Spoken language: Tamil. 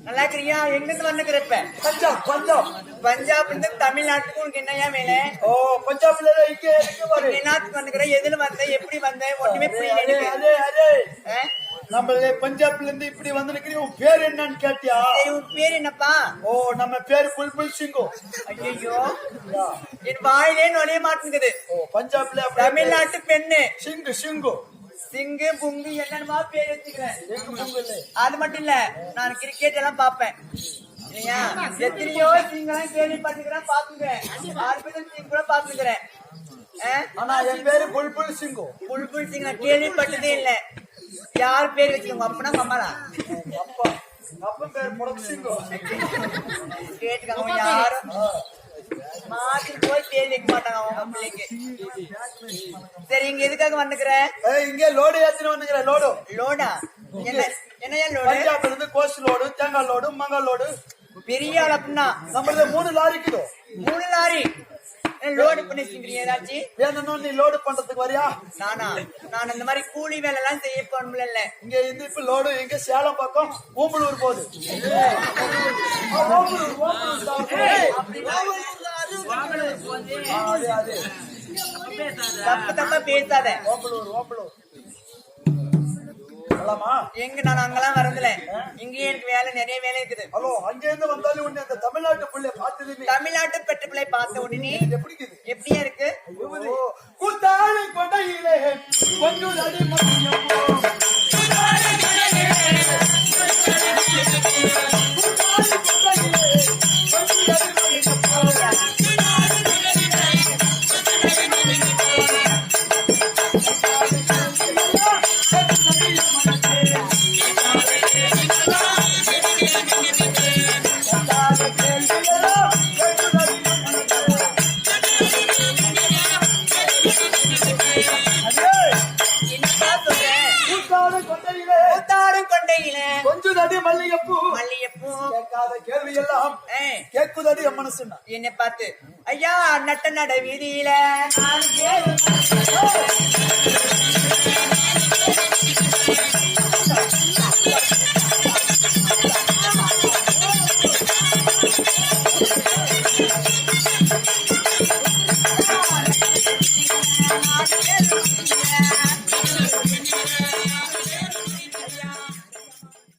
நல்லா இருக்கிறியா? எங்க இருந்து வந்துக்கிறப்ப? பஞ்சாப் பஞ்சாப் பஞ்சாப்ல இருந்து தமிழ்நாட்டுக்கு உனக்கு என்னையா வேலை? ஓ பஞ்சாப்ல இங்க நாட்டுக்கு வந்துக்கிற, எதுல வந்த, எப்படி வந்த, ஒண்ணுமே புரியல. அதே அதே நம்ம பஞ்சாப்ல இருந்து இப்படி வந்திருக்கிறீங்க. உன் பேர் என்னன்னு கேட்டியா? உன் பேர் என்னப்பா? ஓ நம்ம பேரு புல்புல் சிங்கு. ஐயோ என் வாயிலே நுழைய மாட்டேங்குது. ஓ பஞ்சாப்ல தமிழ்நாட்டு பெண்ணு சிங்கு சிங்கு சிங்கு புங்கு என்னமா பேர் வச்சுக்கிறேன். அது மட்டும் இல்ல, நான் கிரிக்கெட் எல்லாம் பாப்பேன். எத்தனையோ சிங்கெல்லாம் கேள்விப்பட்டுக்கிறேன், பாத்துக்கிறேன். ஆர்பிஎல் சிங் கூட பாத்துக்கிறேன். ஆனா என் பேரு புல்புல் சிங்கு. புல்புல் சிங் நான் கேள்விப்பட்டதே இல்ல. யார் பேர் வச்சுக்கோங்க? அப்பனா அம்மாடா அப்பா அப்பா பேர் புலக் சிங்கு. கேட்டுக்காங்க யாரும் மாத்தி போய் பேர் வைக்க மாட்டாங்க அவங்க பிள்ளைக்கு. சரி, இங்க எதுக்காக வந்துக்கிற? இங்க லோடு ஏத்தின வந்துக்கிற. லோடு லோடா? என்ன என்னையா லோடு? பஞ்சாப்ல இருந்து கோஸ் லோடு, தேங்காய் லோடு, மங்காய் லோடு. பெரிய ஆள் அப்படின்னா நம்மளது 3 லாரி கிலோ. 3 லாரி லோடு பண்ணி செஞ்சீங்க. ஏதாச்சும் வேணும் நீ லோடு பண்றதுக்கு வரியா? நான் அந்த மாதிரி கூலி வேலை எல்லாம் செய்ய போகல. இங்க இருந்து இப்ப லோடு எங்க சேலம் பக்கம் ஊம்பலூர் போகுது. தப்பா பேசாத. ஓம்பலூர் எங்க நான் அங்கெல்லாம் வரதுல. இங்கேயே எனக்கு வேலை, நிறைய வேலை இருக்குது. ஹலோ, அங்க இருந்து வந்தாலும் உடனே அந்த தமிழ்நாட்டு பிள்ளை பார்த்தது. தமிழ்நாட்டு பெற்ற பிள்ளை பார்த்த உடனே எப்படியா இருக்கு? கூத்தாடி கொண்டையிலே கொஞ்சம் என்ன பார்த்து ஐயா நட்ட நட வீதியில